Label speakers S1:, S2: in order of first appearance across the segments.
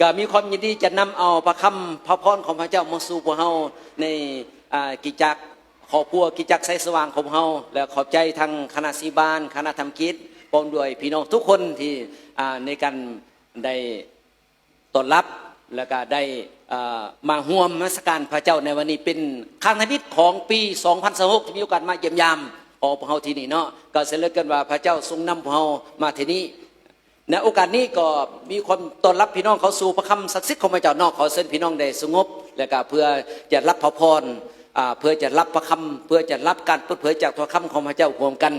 S1: ก็มีความยินดีจะนำเอาพระคำพระพรของพระเจ้ามาสู่พวกเฮาในกิจจักรขอบครัวกิจจักรไสสว่างของเฮาและขอบใจทางคณะสีบานคณะธรรมกิจพร้อมด้วยพี่น้องทุกคนที่ในการได้ต้อนรับแล้วก็ได้มาร่วมนมัสการพระเจ้าในวันนี้เป็นครั้งที่ของปี2026ที่มีโอกาสมาเยี่ยมยามพวกเฮาที่นี่เนาะก็เสร็จแล้วกันว่าพระเจ้าทรงนำพวกเฮามาที่นี่ในโอกาสนี้ก็มีความต้อนรับพี่น้องเขาสู่พระคำศักดิ์สิทธิ์ของพระเจ้านอกขอเชิญพี่น้องได้สงบแล้วก็เพื่อจะรับพระพรเพื่อจะรับพระคำเพื่อจะรับการเปิดเผยจากพระคำของพระเจ้ารวมกัน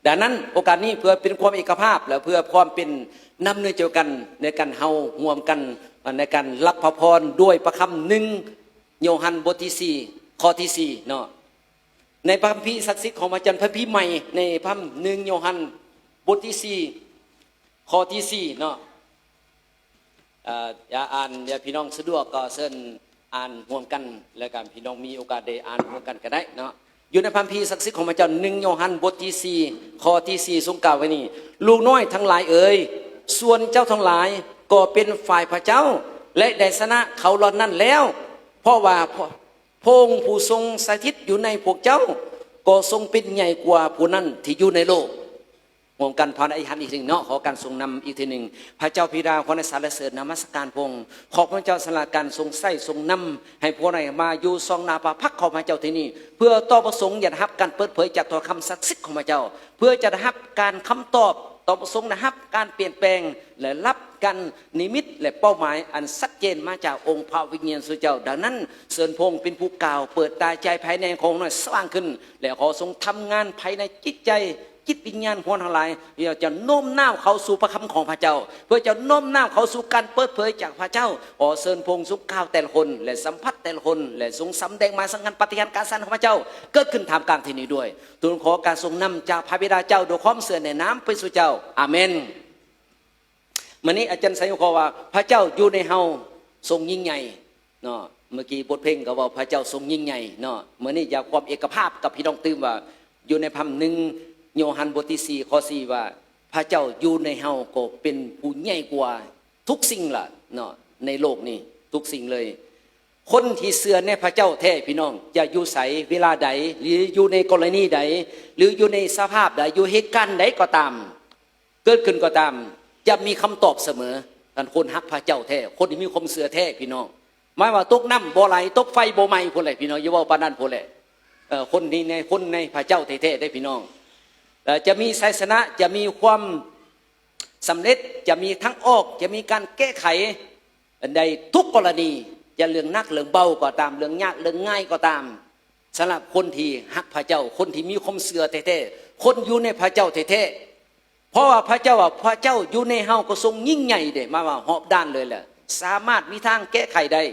S1: ดังนั้นโอกาสนี้เพื่อเป็นความเอกภาพและเพื่อความเป็นน้ำเนื้อเดียวกันในการเฮารวมกันในการรับพระพรด้วยพระคำ1 โยฮันบทที่4ข้อที่4เนาะในพระคัมภีร์ศักดิ์สิทธิ์ของพระเจ้าพระคัมภีร์ใหม่ในพระ1 โยฮันบทที่4ข้อที่4เนาะอย่าอ่านอย่าพี่น้องสะดวกก็เชิญอ่านร่วมกันแล้วกันพี่น้องมีโอกาสได้อ่านร่วมกันก็ได้เนาะอยู่ในพระคัมภีร์ศักดิ์สิทธิ์ของพระเจ้า1 โยฮันบทที่4ข้อที่4ทรงกล่าวไว้นี่ลูกน้อยทั้งหลายเอ๋ยส่วนเจ้าทั้งหลายก็เป็นฝ่ายพระเจ้าและได้ชนะเขาเหล่านั้นแล้วเพราะว่าพระองค์ผู้ทรงสถิตอยู่ในพวกเจ้าก็ทรงเป็นใหญ่กว่าผู้นั้นที่อยู่ในโลกมองกันพรอธิษฐานอีกทีเนาะขอการทรงนำอีกทีหนึ่งพระเจ้าพิดาขอในสรรเสริญนมัสการพระองค์ขอพระเจ้าสละการทรงใส่ทรงนำให้พวกเรามาอยู่ทรงนาพระพักของพระเจ้าที่นี่เพื่อต่อประสงค์อยากรับการเปิดเผยจากตัวคำศักดิ์สิทธิ์ของพระเจ้าเพื่อจะรับการคำตอบต่อประสงค์นะครับการเปลี่ยนแปลงและรับกันนิมิตและเป้าหมายอันชัดเจนมาจากองค์พระวิญญาณสุเจ้าดังนั้นเสริญพงเป็นผู้กล่าวเปิดตาใจภายในของหน่อยสว่างขึ้นและขอทรงทำงานภายในจิตใจจิตวิญญาณของทั้งหลายเพื่อจะโน้มน้าวเขาสู่พระคำของพระเจ้าเพื่อจะโน้มน้าวเขาสู่การเปิดเผยจากพระเจ้าขอเสริญพงทรงกล่าวแต่ละคนและสัมผัสแต่ละคนและทรงสำแดงมาสังกัดปฏิญาณการสร้างของพระเจ้าเกิดขึ้นท่ามกลางที่นี้ด้วยทูลขอการทรงนำจากพระบิดาเจ้าโดยความเสื่อในน้ำพระสุเจ้าอาเมนวันนี้อาจารย์ไซโคว่าพระเจ้าอยู่ในเฮาทรงยิ่งใหญ่เนาะเมื่อกี้บทเพลงก็ว่าพระเจ้าทรงยิ่งใหญ่เนาะเมื่อนี้อยากความเอกภาพกับพี่น้องตื่นว่าอยู่ในพระ1 โยฮันบทที่4ข้อ4ว่าพระเจ้าอยู่ในเฮาก็เป็นผู้ใหญ่กว่าทุกสิ่งล่ะเนาะในโลกนี้ทุกสิ่งเลยคนที่เชื่อในพระเจ้าแท้พี่น้องจะอยู่ไสเวลาใดหรืออยู่ในกรณีใดหรืออยู่ในสภาพใดอยู่เหตุการณ์ใดก็ตามเกิดขึ้นก็ตามจะมีคำตอบเสมอท่านคนฮักพระเจ้าแท้คนที่มีความเชื่อแท้พี่น้องหมายว่าตกน้ำบ่ไหลตกไฟบ่ไหม้พุ่นแหละพี่น้องอย่าว่าปานนั้นพุ่นแหละคนในพระเจ้าแท้ๆได้พี่น้องจะมีชัยชนะจะมีความสำเร็จจะมีทั้งออกจะมีการแก้ไขในทุกกรณีจะเรื่องนักเรื่องเบาก็ตามเรื่องยากเรื่องง่ายก็ตามสำหรับคนที่ฮักพระเจ้าคนที่มีความเชื่อแท้ๆคนอยู่ในพระเจ้าแท้ๆเพราะว่าพระเจ้าอยู่ในเฮาก็ทรงยิ่งใหญ่เด้มาว่าหอบด้านเลยแหละสามารถมีทางแก้ไขได้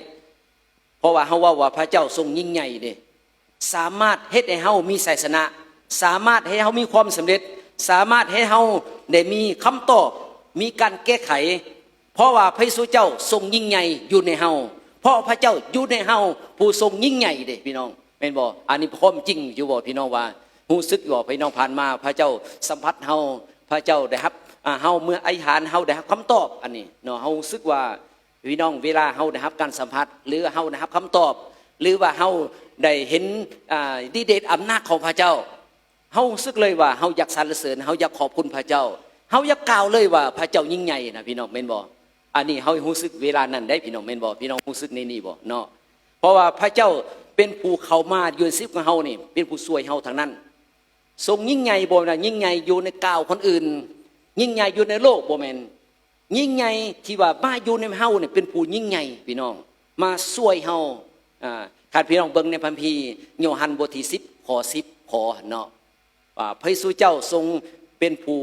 S1: เพราะว่าเฮาว่าพระเจ้าทรงยิ่งใหญ่เด้สามารถเฮ็ดให้เฮามีชัยชนะสามารถให้เฮามีความสำเร็จสามารถให้เฮาได้มีคำตอบมีการแก้ไขเพราะว่าพระเยซูเจ้าทรงยิ่งใหญ่อยู่ในเฮาเพราะพระเจ้าอยู่ในเฮาผู้ทรงยิ่งใหญ่เด้พี่น้องแม่นบ่อันนี้ความจริงอยู่บ่พี่น้องว่ารู้สึกบ่พี่น้องผ่านมาพระเจ้าสัมผัสเฮาพระเจ้าได้รับเฮาเมื่ออธิษฐานเฮาได้รับคำตอบอันนี้เนาะเฮารู้สึกว่าพี่น้องเวลาเฮาได้รับการสัมผัสหรือเฮาได้รับคำตอบหรือว่าเฮาได้เห็นฤทธิ์เดชอำนาจของพระเจ้าเฮาสึกเลยว่าเฮาอยากสรรเสริญเฮาอยากขอบคุณพระเจ้าเฮาอยากกล่าวเลยว่าพระเจ้ายิ่งใหญ่นะพี่น้องแม่นบ่อันนี้เฮารู้สึกเวลานั้นได้พี่น้องแม่นบ่พี่น้องรู้สึกในนี้บ่เนาะเพราะว่าพระเจ้าเป็นผู้เข้ามาอยู่ในชีวิตของเฮานี่เป็นผู้ช่วยเฮาทางนั้นทรงยิ่งใหญ่บ่นะยิ่งใหญ่อยู่ในก้าวคนอื่นยิ่งใหญ่อยู่ในโลกบ่แม่นยิ่งใหญ่ที่ว่ามาอยู่ในเฮานี่เป็นผู้ยิ่งใหญ่พี่น้องมาช่วยเฮาถ้าพี่น้องเบิ่งในพระคัมภีร์โยฮันบทที่10ข้อ10ข้อเนาะว่าพระเยซูเจ้าทรงเป็นผู้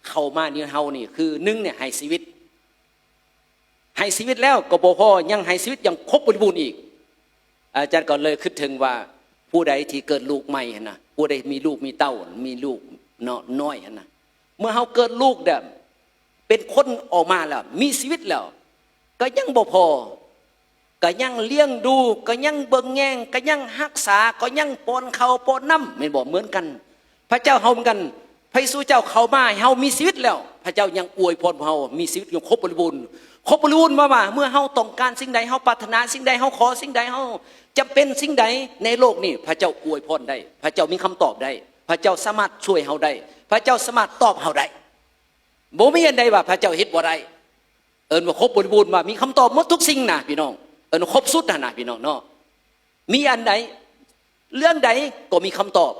S1: เข้ามาในเฮานี่คือ1เนี่ยให้ชีวิตแล้วก็บ่พอยังให้ชีวิตยังครบบริบูรณ์อีกอาจารย์ก็เลยคิดถึงว่าผู้ใดที่เกิดลูกใหม่หั่นน่ะผู้ใดมีลูกมีเต้ามีลูกน้อยหั่นน่ะเมื่อเฮาเกิดลูกเด้อเป็นคนออกมาแล้วมีชีวิตแล้วก็ยังบ่พอก็ยังเลี้ยงดูก็ยังเบิ่งแยงก็ยังรักษาก็ยังป้อนข้าวป้อนน้ำแม่นบ่เหมือนกันพระเจ้าเฮาเหมือนกันพระเยซูเจ้าเข้ามาให้เฮามีชีวิตแล้วพระเจ้ายังอวยพรเฮามีชีวิตอย่างครบบริบูรณ์ ครบบริบูรณ์ว่าเมื่อเฮาต้องการสิ่งใดเฮาปรารถนาสิ่งใดเฮาขอสิ่งใดเฮาจำเป็นสิ่งใดในโลกนี้พระเจ้าอวยพรได้พระเจ้ามีคำตอบได้พระเจ้าสามารถช่วยเฮาได้พระเจ้าสามารถตอบเฮาได้บ่มีอันใดว่าพระเจ้าเฮ็ดบ่ได้ว่าครบบริบูรณ์ว่ามีคำตอบหมดทุกสิ่งนะพี่น้องว่าครบสุดนะพี่น้องเนาะมีอันใดเรื่องใดก็มีคำตอบ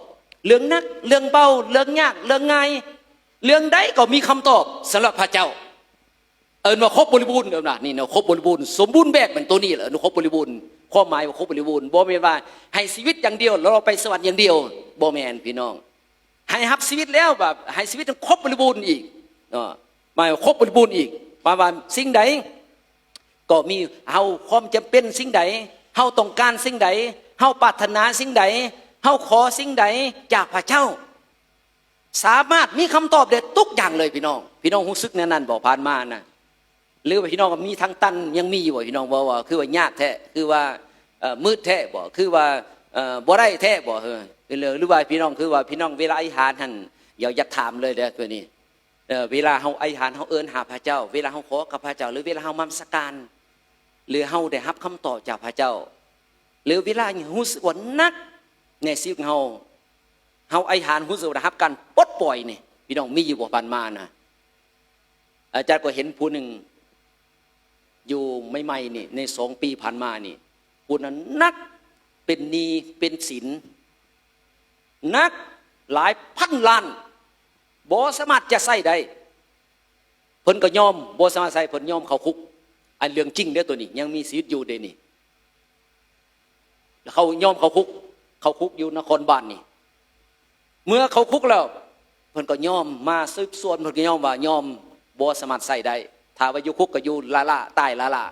S1: เรื่องนักเรื่องเบาเรื่องยากเรื่องง่ายเรื่องใดก็มีคำตอบสำหรับพระเจ้าว่าครบบริบูรณ์นี่เนาะครบบริบูรณ์สมบูรณ์แบบเป็นตัวนี้แหละครบบริบูรณ์ความหมายว่าครบบริบูรณ์บ่แม่นว่าให้ชีวิตอย่างเดียวแล้วเราไปสวรรค์อย่างเดียวบ่แม่นพี่น้องให้รับชีวิตแล้วแบบให้ชีวิตครบบริบูรณ์อีกหมายว่าครบบริบูรณ์อีกว่าสิ่งใดก็มีเฮาความจำเป็นสิ่งใดเฮาต้องการสิ่งใดเฮาปรารถนาสิ่งใดเฮาขอสิ่งใดจากพระเจ้าสามารถมีคำตอบได้ทุกอย่างเลยพี่น้องรู้สึกนั้นบอกผ่านมานะหรือว่าพี่น้องมีทางตันยังมีอยู่พี่น้องบอกว่าคือว่ายากแท้คือว่ามืดแท้บอกคือว่าบ่ได้แท้บอกหรือว่าพี่น้องคือว่าพี่น้องเวลาอธิษฐานท่านอยากถามเลยเด้อตัวนี้เวลาเฮาอธิษฐานเฮาเอิ้นหาพระเจ้าเวลาเฮาขอกับพระเจ้าหรือเวลาเฮานมัสการหรือเฮาได้รับคำตอบจากพระเจ้าหรือเวลารู้สึกว่านักในชีวิตเฮาอธิษฐานรู้สึกว่ารับการปลดปล่อยนี่พี่น้องมีอยู่บ่ผ่านมานะอาจารย์ก็เห็นผู้หนึ่งอยู่ใหม่ๆนี่ใน2 ปีผ่านมานี่ผู้นั้นนักเป็นหนี้เป็นสินนักหลายพันล้านบ่สามารถจะใช้ได้เพิ่นก็ยอมบ่สามารถใช้เพิ่นยอมเข้าคุกอันเรื่องจริงเด้อตัวนี้ยังมีชีวิตอยู่เด้นี่เขายอมเข้าคุกอยู่นครบาลนี่เมื่อเข้าคุกแล้วเพิ่นก็ยอมมาสืบสวนเพิ่นก็ยอมว่ายอมบ่สามารถใช้ได้ถ้าว่าอยู่คุกก็อยู่ละใต้ละ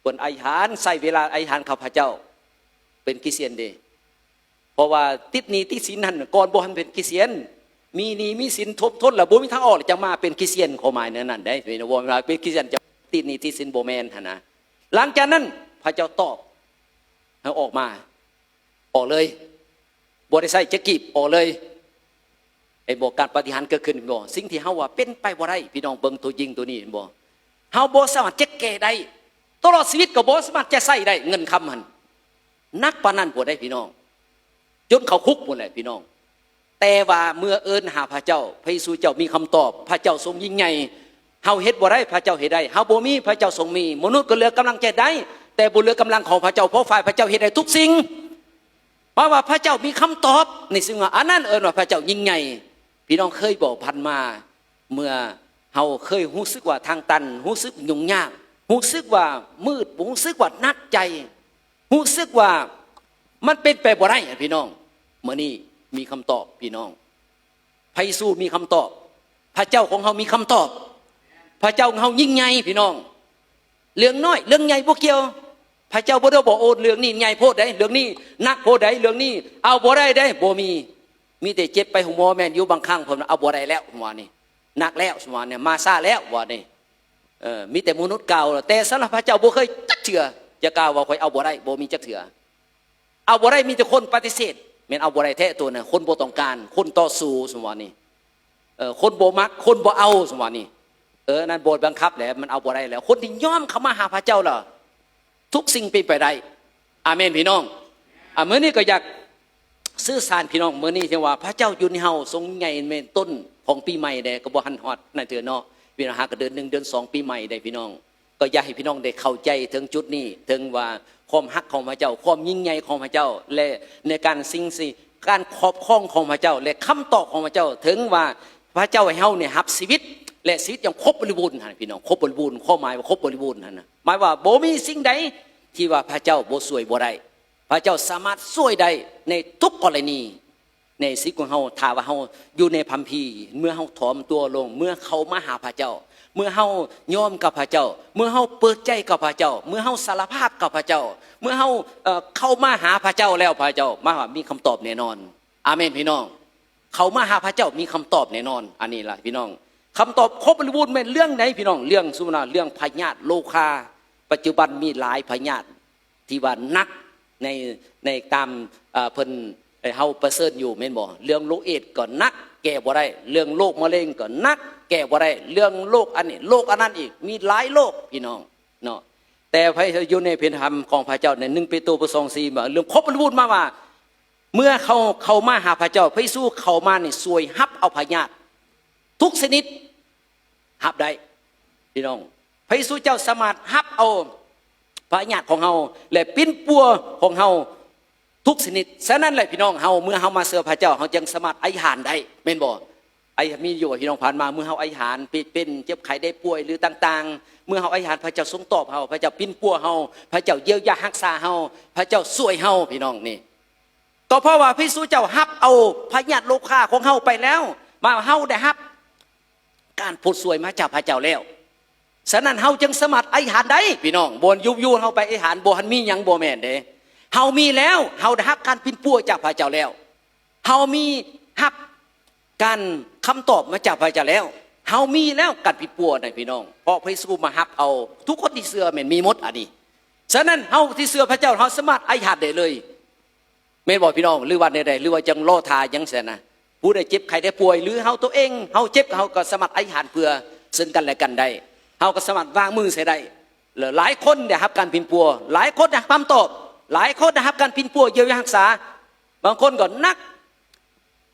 S1: เพิ่นอธิษฐานใช้เวลาอธิษฐานข้าพเจ้าเป็นคริสเตียนเด้เพราะว่าติดหนี้ติดสินนั่นก่อนบ่ทันเป็นคริสเตียนมีหนี้มีสินทบทนแล้วบ่มีทางออกจะมาเป็นคริสเตียนความหมายนั้นได้เป็นว่าเป็นคริสเตียนจะติดหนี้ติดสินบ่แม่นหั่นนะหลังจากนั้นพระเจ้าตอบให้ออกมาออกเลยบ่ได้ใช้จะกีบออกเลยบอกการปฏิหารย์เกิดขึ้นบ่สิ่งที่เฮาว่าเป็นไปบ่ได้พี่น้องเบิ่งตัวจริงตัวนี้บ่เฮาบ่สามารถจะแก้ได้ตลอดชีวิตก็บ่สามารถจะใช้ได้เงินคำหั่นนักปานนั้นบ่ได้พี่น้องจนเข้าคุกหมดแหละพี่น้องแต่ว่าเมื่อเอิ้นหาพระเจ้าพระเยซูเจ้ามีคำตอบพระเจ้าทรงยิ่งใหญ่เฮาเฮ็ดบ่ได้พระเจ้าเฮ็ดได้เฮาบ่มีพระเจ้าทรงมีมนุษย์ก็เหลือกำลังจะได้แต่บ่เหลือกำลังของพระเจ้าเพราะฝ่ายพระเจ้าเฮ็ดได้ทุกสิ่งเพราะว่าพระเจ้ามีคำตอบในสิ่งว่าอันนั้นว่าพระเจ้ายิ่งใหญ่พี่น้องเคยบอกพันมาเมื่อเฮาเคยรู้สึกว่าทางตันรู้สึกยุ่งยากรู้สึกว่ามืดรู้สึกว่าหนักใจรู้สึกว่ามันเป็นไปบ่ได้พี่น้องมื้อนี้มีคำตอบพี่น้องพระเยซูมีคำตอบพระเจ้าของเฮามีคำตอบพระเจ้าของเฮายิ่งใหญ่พี่น้องเรื่องน้อยเรื่องใหญ่บ่เกี่ยวพระเจ้าบ่ได้บอกโอนเรื่องนี้ใหญ่โพดได้เรื่องนี้นักโพดได้เรื่องนี้เอาบ่ได้ได้บ่มีแต่เจ็บไปหัวหมอแม่นอยู่บางครั้งผมเอาบ่ได้แล้วว่านี่นักแล้วสมว่าเนี่ยมาซ่าแล้วว่านี่มีแต่มนุษย์เก่าแต่สำหรับพระเจ้าบ่เคยจักเทื่อจะกล่าวว่าข่อยเอาบ่ได้บ่มีจักเทื่อเอาบ่ได้มีแต่คนปฏิเสธแม่นเอาบ่ได้แท้ตัวน่ะคนบ่ต้องการคนต่อสู้สมว่านี่คนบ่มักคนบ่เอาสมว่านี่นั่นโบสถ์บังคับแหละมันเอาบ่ได้แล้วคนที่ยอมเข้ามาหาพระเจ้าล่ะทุกสิ่งเป็นไปได้อาเมนพี่น้องมื้อนี้ก็อยากสื่อสารพี่น้องมื้อนี้ที่ว่าพระเจ้าอยู่ในเฮาทรงใหญ่เมนต้นของปีใหม่ได้ก็บ่ทันฮอดนั่นเถื่อเนาะพี่น้องหาก็เดือน1เดือน2ปีใหม่ได้พี่น้องก็อยากให้พี่น้องได้เข้าใจถึงจุดนี้ถึงว่าความฮักของพระเจ้าความยิ่งใหญ่ของพระเจ้าและในการสิ่งสิการครอบครองของพระเจ้าและคำตอบของพระเจ้าถึงว่าพระเจ้าให้เฮาเนี่ยรับชีวิตและชีวิตอย่างครบบริบูรณ์นะพี่น้องครบบริบูรณ์ข้อหมายว่าครบบริบูรณ์นั่นนะหมายว่าบ่มีสิ่งใดที่ว่าพระเจ้าบ่ช่วยบ่ได้พระเจ้าสามารถช่วยได้ในทุกกรณีในชีวิตของเฮาถ้าว่าเฮาอยู่ในคัมภีร์เมื่อเฮาถ่อมตัวลงเมื่อเข้ามาหาพระเจ้าเมื่อเฮายอมกับพระเจ้าเมื่อเฮาเปิดใจกับพระเจ้าเมื่อเฮาสารภาพกับพระเจ้าเมื่อเฮาเข้ามาหาพระเจ้าแล้วพระเจ้ามามีคำตอบแน่นอนอาเมนพี่น้องเข้ามาหาพระเจ้ามีคำตอบแน่นอนอันนี้ล่ะพี่น้องคำตอบครบบริบูรณ์เป็นเรื่องไหนพี่น้องเรื่องสุนาเรื่องพยาธิโลคาปัจจุบันมีหลายพยาธิที่ว่านักในตามเพิ่นเฮาประเสริฐอยู่แม่นบ่เรื่องโรคเอดส์ก็นักแก้บ่ได้เรื่องโรคมะเร็งก็นัก แก้บ่ได้เรื่องโลกอันนี้โลกอันนั้นอีกมีหลายโลกพี่น้องเนาะแต่พระอยู่ในเพนธรรมของพระเจ้าใน1 เปโตรบท 2:4เรื่องครบบูรณ์มาว่าเมื่อเขามาหาพระเจ้าพระเยซูเข้ามานี่สวยฮับเอาพญาติทุกชนิดฮับได้พี่น้องพระเยซูเจ้าสามารถฮับเอาพญาติของเฮาและปิ้นปัวของเฮาทุกชนิดฉะนั้นแหละพี่น้องเฮาเมื่อเฮามาเสือพระเจ้าเฮาจึงสามารถอธิษฐานได้แม่นบ่ไอ้มีอยู่พี่น้องผ่านมาเมื่อเฮาอธิษฐานเป็นเจ็บไข้ได้ป่วยหรือต่างๆเมื่อเฮาอธิษฐานพระเจ้าทรงตอบเฮาพระเจ้าปิ้นปัวเฮาพระเจ้าเยียวยารักษาเฮาพระเจ้าช่วยเฮาพี่น้องนี่ก็เพราะว่าพระเยซูเจ้าฮับเอาพญาติโลกาของเฮาไปแล้วมาเฮาได้ฮับการพูดสวยมาจากพระเจ้าแล้วฉะนั้นเฮาจึงสามารถอธิษฐานได้พี่น้องบ่อยู่เฮาไปอธิษฐานบ่ทันมีหยังบ่แม่นเด้เฮามีแล้วเฮาได้รับการปิ้นปัวจากพระเจ้าแล้วเฮามีรับการคำตอบมาจากพระเจ้าแล้วเฮามีแล้วการปิ้นปัวนะพี่น้องเพราะพระเยซูมารับเอาทุกคนที่เชื่อแม่นมีหมดอันนี้ฉะนั้นเฮาที่เชื่อพระเจ้าเฮาสามารถอธิษฐานได้เลยแม่นบ่พี่น้องหรือว่าใดๆหรือว่าจังรอทาจังซั่นนะผู้ใดเจ็บไข้ได้ป่วยหรือเฮาตัวเองเฮาเจ็บเฮาก็สามารถอธิษฐานเพื่อซึ่งกันและกันได้เฮาก็สามารถวางมือใส่ได้หลายคนได้รับการปิ้นปัวหลายคนได้คำตอบหลายคนได้รับการปิ้นปัวเยียวยารักษาบางคนก็นัก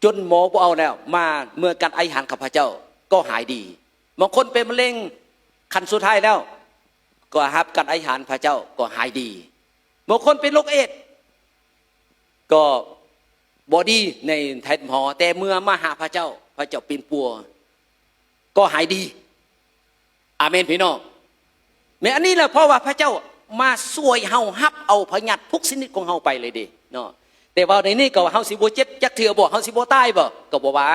S1: จนหมอบ่เอาแล้วมาเมื่อการอธิษฐานกับพระเจ้าก็หายดีบางคนเป็นมะเร็งขั้นสุดท้ายแล้วก็รับการอธิษฐานพระเจ้าก็หายดีบางคนเป็นโรคเอดส์ก็บอดี้ในแทนหมอแต่เมื่อมาหาพระเจ้าพระเจ้าปิ้นปัวก็หายดีอาเมนพี่น้องแม้อันนี้แหละเพราะว่าพระเจ้ามาช่วยเฮาฮับเอาพญาติทุกชนิดของเฮาไปเลยดิเนาะแต่ว่าในนี้ก็เฮาสิบ่เจ็บจักเทื่อบ่เฮาสิบ่ตายบ่ก็บ่ว่า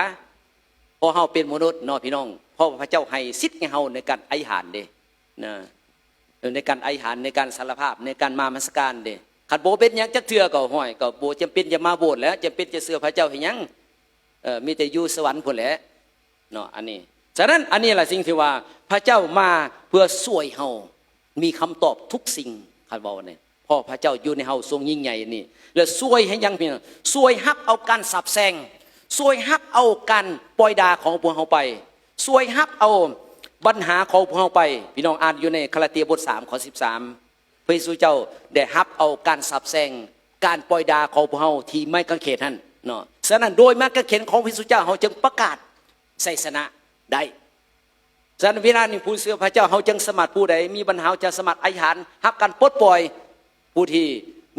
S1: เพราะเฮาเป็นมนุษย์เนาะพี่น้องเพราะพระเจ้าให้สิทธิ์ให้เฮาในการอธิษฐานเด้นะในการอธิษฐานในการสารภาพในการมานมัสการเด้คันบ่เป็นหยังจักเทื่อก็ห้อยก็บ่จำเป็นจะมาโบสถ์แล้วจำเป็นจะเชื่อพระเจ้าให้หยังมีแต่อยู่สวรรค์พุ่นแหละเนาะอันนี้ฉะนั้นอันนี้แหละสิ่งที่ว่าพระเจ้ามาเพื่อช่วยเฮามีคำตอบทุกสิ่งคันบอกเนี่ยพ่อพระเจ้าอยู่ในเฮาทรงยิ่งใหญ่นี่แล้วช่วยให้ยังพี่น้องช่วยฮับเอาการสับแซงช่วยฮับเอาการปล่อยด่าของพวกเฮาไปช่วยฮับเอาปัญหาของพวกเฮาไปพี่น้องอ่านอยู่ในคาลาเตียบท3 ข้อ 13พระเยซูเจ้าได้ฮับเอาการสับแซงการปล่อยด่าของพวกเฮาที่ไม่กังเขนนั่นเนาะฉะนั้นโดยไม้กางเขนของพระเยซูเจ้าเฮาจึงประกาศชัยชนะได้ฉะนั้นเวลานี้ผู้เชื่อพระเจ้าเฮาจึงสามารถผู้ใดมีปัญหาจะสามารถอธิษฐานรับการปลดปล่อยผู้ที่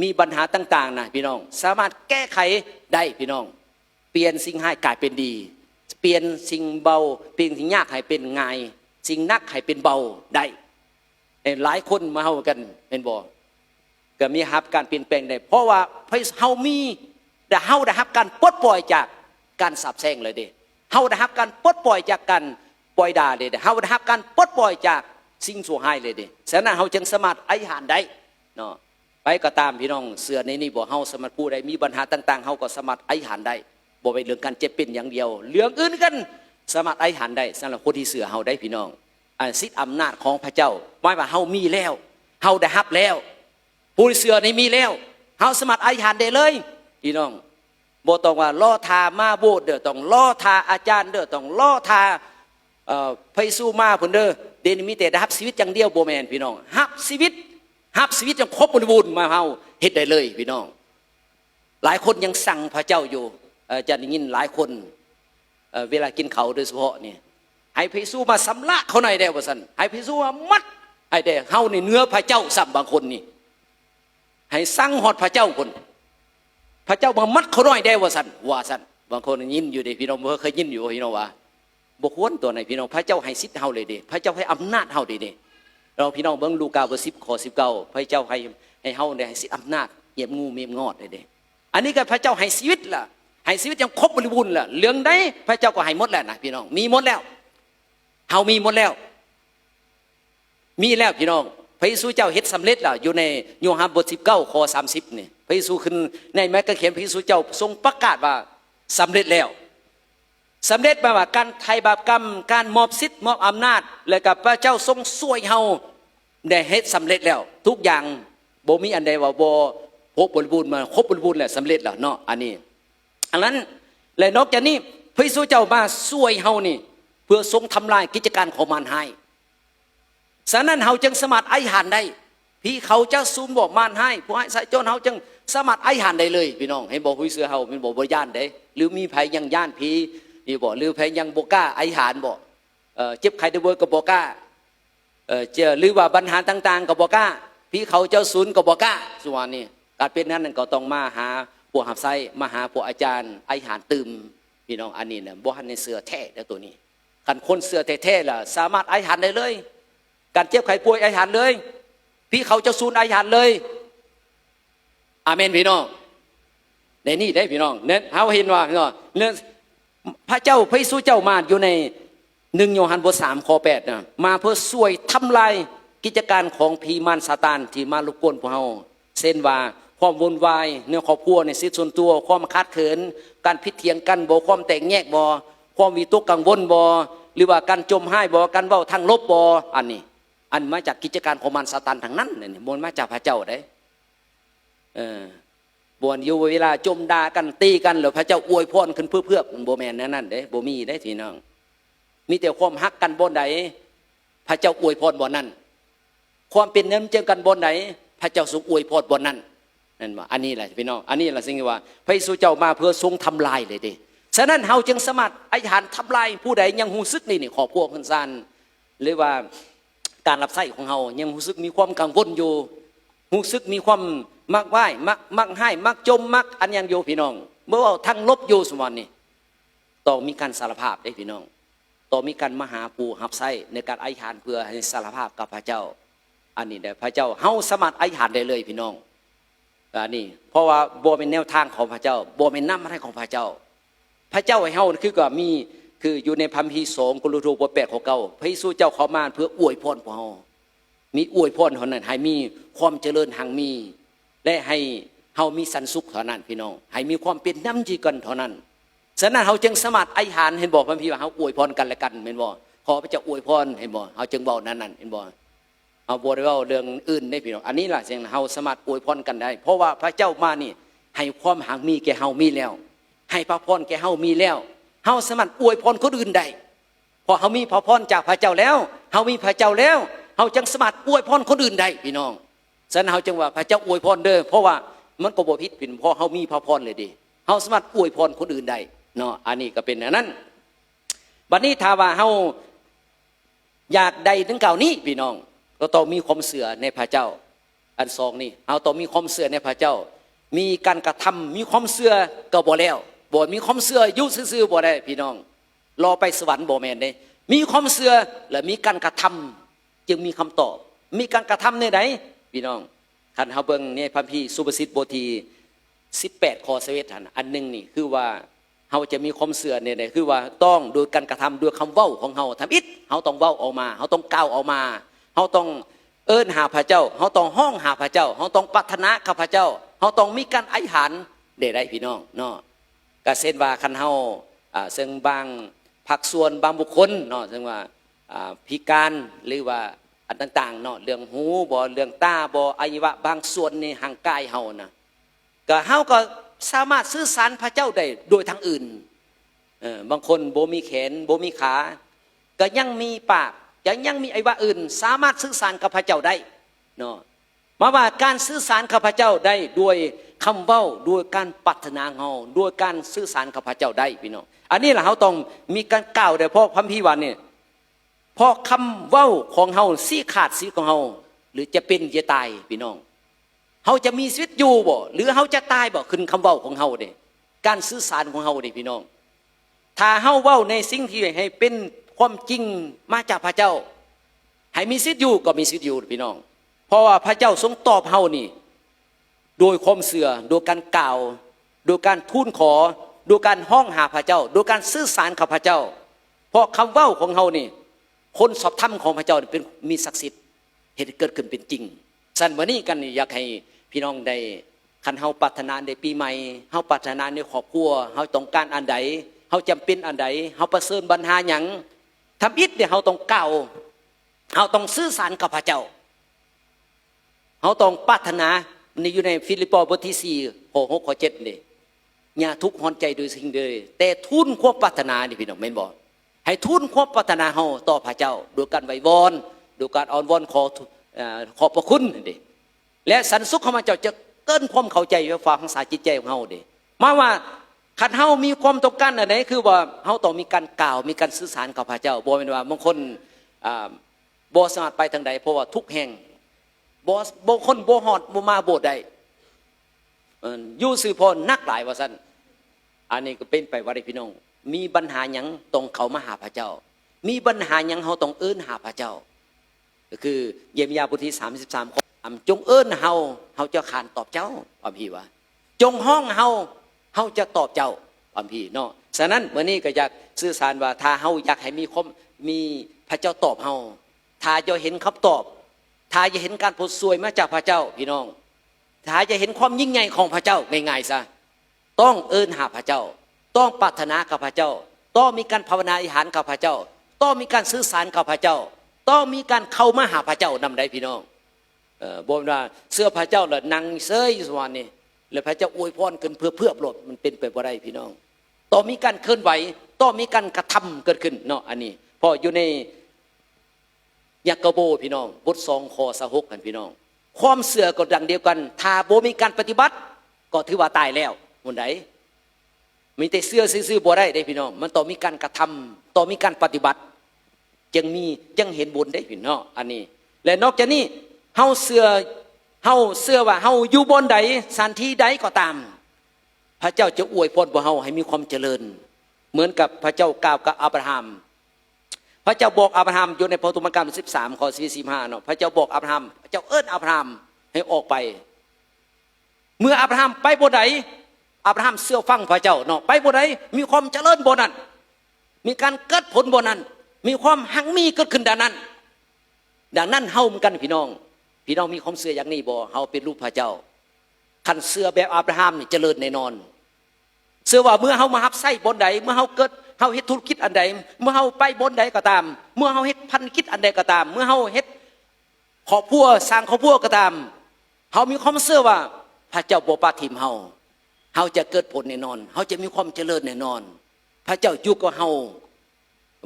S1: มีปัญหาต่างๆนะพี่น้องสามารถแก้ไขได้พี่น้องเปลี่ยนสิ่งให้กลายเป็นดีเปลี่ยนสิ่งเบาเปลี่ยนสิ่งยากให้เป็นง่ายสิ่งหนักให้เป็นเบาได้หลายคนมาเฮากันเป็นบ่ก็มีรับการเปลี่ยนแปลงได้เพราะว่าเฮามีแต่เฮาได้รับการปลดปล่อยจากการสาปแช่งเลยเด้เฮาได้รับการปลดปล่อยจากการปล่อยด่าเลยเด้เฮาได้รับการปลดปล่อยจากสิ่งชั่วร้ายเลยเด้ฉะนั้นเฮาจึงสามารถอธิษฐานได้เนาะไปก็ตามพี่น้องเสือในนี้บ่เฮาสามารถพูดได้มีปัญหาต่างๆเฮาก็สามารถอธิษฐานได้บ่เป็นเรื่องการเจ็บเป็นอย่างเดียวเรื่องอื่นกันสามารถอธิษฐานได้สำหรับคนที่เสือเฮาได้พี่น้องสิทธิอำนาจของพระเจ้าหมายว่าเฮามีแล้วเฮาได้รับแล้วผู้ที่เสือในมีแล้วเฮาสามารถอธิษฐานได้เลยพี่น้องบ่ต้องว่าล่อทามาโบสถ์เด้อต้องล่อทาอาจารย์เด้อต้องล่อทาพระเยซูมาพุ่นเด้อเดนมีแต่ได้รับชีวิตอย่างเดียวบ่แม่นพี่น้องรับชีวิตยังครบบริบูรณ์มาเฮาเฮ็ดได้เลยพี่น้องหลายคนยังสั่งพระเจ้าอยู่จะได้ยินหลายคนเวลากินเขาโดยเฉพาะนี่ให้พระเยซูมาสำละเขาหน่อยได้ว่าซั่นให้พระเยซูมามัดให้ได้เฮานี่เนื้อพระเจ้าซ้ำบางคนนี่ให้สั่งฮอดพระเจ้าคนพระเจ้ามามัดเขาหน่อยได้ว่าซั่นบางคนยินอยู่เด้พี่น้องบ่เคยยินอยู่พี่น้องว่าบ่ควรตัวไหนพี่น้องพระเจ้าให้สิทธิ์เฮาเลยเด้พระเจ้าให้อำนาจเฮาเด้เราพี่น้องเบิ่งลูกาบท10 ข้อ 19พระเจ้าให้เฮาได้ให้สิทธิ์อำนาจเหยียบงูเมียมงอดเด้อันนี้ก็พระเจ้าให้ชีวิตล่ะให้ชีวิตยังครบบริบูรณ์ล่ะเรื่องใดพระเจ้าก็ให้หมดแล้วนะพี่น้องมีหมดแล้วเฮามีหมดแล้วมีแล้วพี่น้องพระเยซูเจ้าเฮ็ดสำเร็จแล้วอยู่ในโยฮันบท19 ข้อ 30นี่พระเยซูขึ้นในไม้กางเขนพระเยซูเจ้าทรงประกาศว่าสำเร็จแล้วสำเร็จแปลว่าการไถ่บาปกรรมการมอบสิทธิ์มอบอำนาจและกับพระเจ้าทรงช่วยเฮาได้เฮ็ดสำเร็จแล้วทุกอย่างบ่มีอันใดว่าบ่ครบบริบูรณ์มาครบบริบูรณ์แล้วสำเร็จแล้วเนาะอันนั้นและนอกจากนี้พระเยซูเจ้ามาช่วยเฮานี่ พื่อทรงทำลายกิจการของมารให้ฉะนั้นเฮาจึงสามารถไอหันได้พี่เขาจะซูมบอกมารให้ผู้ให้ใส่จนเฮาจึงสามารถไอหันได้เลยพี่น้องเห็นบอกหุยเสือเฮาเป็นบอกบ่ย่านได้หรือมีภัยยังย่านพี่นี่บอกหรือภัยยังบ่กล้าไอหันบอกเจ็บไข้ได้บ่ก็บ่กล้าเจอหรือว่าปัญหาต่างๆก็บ่กล้าพี่เขาเจ้าศูนย์ก็บ่กล้าส่วนนี้การเป็นนั้นก็ต้องมาหาพวกหับไซมาหาพวกอาจารย์ไอหันตื่มพี่น้องอันนี้เนี่ยบ่หันในเสือแท้แล้วตัวนี้คันคนเสือแท้ๆล่ะสามารถไอหันได้เลยการเจ็บไข้ป่วยไอหันเลยพี่เขาจะซูนไอหันเลยอาเมนพี่น้องในนี่ได้พี่น้องเนี่ยเขาเห็นว่าเนาะเนี่ยพระเจ้าพระเยซูเจ้ามาอยู่ใน1 โยฮันบท 3 ข้อ 8นะมาเพื่อช่วยทำลายกิจการของผีมารซาตานที่มารบกวนพวกเราเช่นว่าความวุ่นวายในครอบครัวในชีวิตส่วนตัวความคาดเขินการพิดเถียงกันบ่ความแตกแยกบ่ความวิตกกังวลบ่หรือว่าการจมหายบ่การเว้าทางลบบ่อันนี้อันมาจากกิจการของมารซาตานทั้งนั้นเนี่ยมันมาจากพระเจ้าได้บวนอยู่เวลาจมด่ากันตีกันหรือพระเจ้าอวยพรขึ้นเพื่อบ่แม่นนั่นเด้บ่มีได้พี่น้องมีแต่ความฮักกันบนใดพระเจ้าอวยพรบนนั้นความเป็นน้ำเจอกันบนไหนพระเจ้าทรงอวยพรบนนั้นนั่นว่าอันนี้แหละพี่น้องอันนี้แหละสิ่งที่ว่าพระเยซูเจ้ามาเพื่อทรงทำลายเลยเด้ฉะนั้นเฮาจึงสามารถอธิษฐานทำลายผู้ใดยังหูซึกนี่ขอพวกคนซานหรือว่าการรับใช้ของเฮายังหูซึกมีความกังวลอยู่หูซึกมีความมักไหว้มักให้มักจมมักอันยังอยู่พี่น้องเมื่อว่าทั้งลบอยู่สมวันนี้ต้องมีการสารภาพได้พี่น้องต้องมีการมหาปูหับไส้ในการอธิษฐานเพื่อให้สารภาพกับพระเจ้าอันนี้ได้พระเจ้าเฮาสามารถอธิษฐานได้เลยพี่น้องอันนี้เพราะว่าบ่เป็นแนวทางของพระเจ้าบ่เป็นน้ำอะไรของพระเจ้าพระเจ้าให้เฮาคือก็มีคืออยู่ในคัมภีร์2 โครินธ์บท 8 ข้อ 9พระเยซูเจ้าเขามาเพื่ออวยพรพวกเฮามีอวยพรเท่านั้นให้มีความเจริญหังมีและให้เฮามีสันสุขเท่านั้นพี่น้องให้มีความเป็นน้ำจีกันเท่านั้นฉะนั้นเฮาจึงสามารถอธิษฐานเห็นบอกพระพี่ว่าเฮาอวยพรกันและกันเห็นบ่ขอพระเจ้าอวยพรเห็นบ่เฮาจึงเว้านั้นเห็นบ่เอาบ่ได้เว้าเรื่องอื่นได้พี่น้องอันนี้ล่ะสิ่งเฮาสามารถอวยพรกันได้เพราะว่าพระเจ้ามานี่ให้ความหังมีแก่เฮามีแล้วให้พระพรแก่เฮามีแล้วเฮาสามารถอวยพรคนอื่นได้เพราะเฮามีพระพรจากพระเจ้าแล้วเฮามีพระเจ้าแล้วเฮาจึงสามารถอวยพรคนอื่นได้พี่น้องฉะนั้นเฮาจึงว่าพระเจ้าอวยพรเด้อเพราะว่ามันก็บ่ผิดผิดเพราะเฮามีพระพรเลยดิเฮาสามารถอวยพรคนอื่นได้เนาะอันนี้ก็เป็นอันนั้นบัดนี้ถ้าว่าเฮาอยากได้ถึงเก่านี้พี่น้องก็ต้องมีความเชื่อในพระเจ้าอันสองนี่เฮาต้องมีความเชื่อในพระเจ้ามีการกระทำมีความเชื่อก็บ่แล้วบ่มีความเชื่ออยู่ซื่อๆบ่ได้พี่น้องรอไปสวรรค์บ่แม่นเด้มีความเชื่อและมีการกระทำจึงมีคำตอบมีการกระทำในไหนพี่น้องคันเฮาเบิ่งในพระคัมภีร์สุภาษิตบทที่18 ข้อ 11อันนึงนี่คือว่าเฮาจะมีความเชื่อในไหนคือว่าต้องโดยการกระทำด้วยคำเว้าของเฮาทำอิฐเฮาต้องเว้าออกมาเฮาต้องกล่าวออกมาเฮาต้องเอิ้นหาพระเจ้าเฮาต้องห้องหาพระเจ้าเฮาต้องปรารถนากับพระเจ้าเฮาต้องมีการอธิษฐานได้พี่น้องเนาะก็เช่นว่าคันเฮาซึ่งบางภาคส่วนบางบุคคลเนาะซึ่งว่าพิการหรือว่าอันต่างๆเนาะเรื่องหูบ่เรื่องตาบ่อวัยวะบางส่วนในร่างกายเฮานะก็เฮาก็สามารถสื่อสารพระเจ้าได้โดยทางอื่นบางคนบ่มีแขนบ่มีขาก็ยังมีปากยังมีอวัยวะอื่นสามารถสื่อสารกับพระเจ้าได้เนาะมาว่าการสื่อสารกับพระเจ้าได้ด้วยคำเว้าด้วยการปรารถนาเฮาด้วยการสื่อสารกับพระเจ้าได้พี่น้องอันนี้แหละเฮาต้องมีการกล่าวได้เพราะพระคัมภีร์ว่านี่เพราะคำเว้าของเฮาสิขาดชีวิตของเฮาหรือจะเป็นจะตายพี่น้องเฮาจะมีชีวิตอยู่บ่หรือเฮาจะตายบ่ขึ้นคำเว้าของเฮาเด้การสื่อสารของเฮาเด้พี่น้องถ้าเฮาเว้าในสิ่งที่ให้เป็นความจริงมาจากพระเจ้าให้มีชีวิตอยู่ก็มีชีวิตอยู่พี่น้องเพราะว่าพระเจ้าทรงตอบเฮานี่โดยความเชื่อโดยการกล่าวโดยการทูลขอโดยการห้องหาพระเจ้าโดยการสื่อสารกับพระเจ้าเพราะคำเว้าของเฮานี่คนสอบธรรมของพระเจ้าเป็นมีศักดิ์สิทธิ์เหตุเกิดขึ้นเป็นจริงสั่นวันนี้กันอยากให้พี่น้องได้คันเฮาปรารถนาในปีใหม่เฮาปรารถนาในครอบครัวเฮาต้องการอันใดเฮาจำเป็นอันใดเฮาประเสริฐปัญหาหยังทำอิฐเนี่ยเฮาต้องกล่าวเฮาต้องสื่อสารกับพระเจ้าเฮาต้องปรารถนาในอยู่ในฟิลิปปีบทที่4ข้อ6ข้อ7นี่อย่าทุกข์ร้อนใจโดยสิ่งใดแต่ทูลความปรารถนานี่พี่น้องแม่นบ่ ให้ทุนความปรารถนาเฮาต่อพระเจ้าโดยการไหว้วอนโดยการอ้อนวอนขอพระคุณเด้และสันสุขของพระเจ้าจะเกินความเข้าใจไว้ฟังสาจิตใจของเฮาเด้มาว่าคันเฮามีความต้องการอันไหนคือว่าเฮาต้องมีการกล่าวมีการสื่อสารกับพระเจ้าบ่แม่นว่าบางคนบ่สามารถไปทางใดเพราะว่าทุกแห่งบ่คนบ่ฮอดบ่มาโบสถ์ได้อยู่ซื่อพอนักหลายว่าซั่นอันนี้ก็เป็นไปว่าได้พี่น้องมีปัญหาหยังต้องเข้ามาหาพระเจ้ามีปัญหาหยังเฮาต้องเอิ้นหาพระเจ้าก็คือเยเรมียาบทที่33ข้อจงเอิ้นเฮาจะขานตอบเจ้าพระพี่ว่าจงห้องเฮาจะตอบเจ้าพระพี่เนาะฉะนั้นมื้อนี้ก็อยากสื่อสารว่าถ้าเฮาอยากให้มีพระเจ้าตอบเฮาถ้าจะเห็นคำตอบถ้าจะเห็นการผลสวยมาจากพระเจ้าพี่น้องถ้าจะเห็นความยิ่งใหญ่ของพระเจ้าง่ายๆซะต้องเอิ้นหาพระเจ้าต้องปรารถนากับพระเจ้าต้องมีการภาวนาอธิษฐานกับพระเจ้าต้องมีการสื่อสารกับพระเจ้าต้องมีการเข้ามาหาพระเจ้านำได้พี่น้องบอกว่าเสื้อพระเจ้าเลยนั่งเซยอยู่สวรรค์นี่แล้วพระเจ้าอวยพรกันเพื่อโปรดมันเป็นไปบ่ได้พี่น้องต้องมีการเคลื่อนไหวต้องมีการกระทำเกิดขึ้นเนาะอันนี้พออยู่ในยากโบพี่น้องบท2ข้อ26กันพี่น้องความเสื่อก็ดังเดียวกันถ้าบ่มีการปฏิบัติก็ถือว่าตายแล้วคนใดมีแต่เสื้อซื่อๆบ่ได้ได้พี่น้องมันต้องมีการกระทำต้องมีการปฏิบัติจึงเห็นบุญได้พี่น้องอันนี้และนอกจากนี้เฮาเชื่อว่าเฮาอยู่บนใดสถานที่ใดก็ตามพระเจ้าจะอวยพรบ่เฮาให้มีความเจริญเหมือนกับพระเจ้ากล่าวกับอับราฮัมพระเจ้าบอกอับราฮัมอยู่ในพระธรรมกาล13ข้อ45เนาะพระเจ้าบอกอับราฮัมพระเจ้าเอิ้นอับราฮัมให้ออกไปเมื่ออับราฮัมไปบ่ใดอับราฮัมเชื่อฟังพระเจ้าเนาะไปบ่ใดมีความเจริญบ่นั้นมีการเกิดผลบ่นั้นมีความหังมีเกิดขึ้นดังนั้นเฮาเหมือนกันพี่น้องมีความเชื่ออย่างนี้บ่เฮาเป็นลูกพระเจ้าคันเชื่อแบบอับราฮัมนี่เจริญแน่นอนเชื่อว่าเมื่อเฮามารับใช้บนใดเมื่อเฮาเกิดเฮาเฮ็ดธุรกิจอันใดเมื่อเฮาไปบนใดก็ตามเมื่อเฮาเฮ็ดพันธกิจอันใดก็ตามเมื่อเฮาเฮ็ดครอบครัวสร้างครอบครัวก็ตามเฮามีความเชื่อว่าพระเจ้าบ่ปราทิมเฮาจะเกิดผลแน่นอนเฮาจะมีความเจริญแน่นอนพระเจ้าอยู่กับเฮา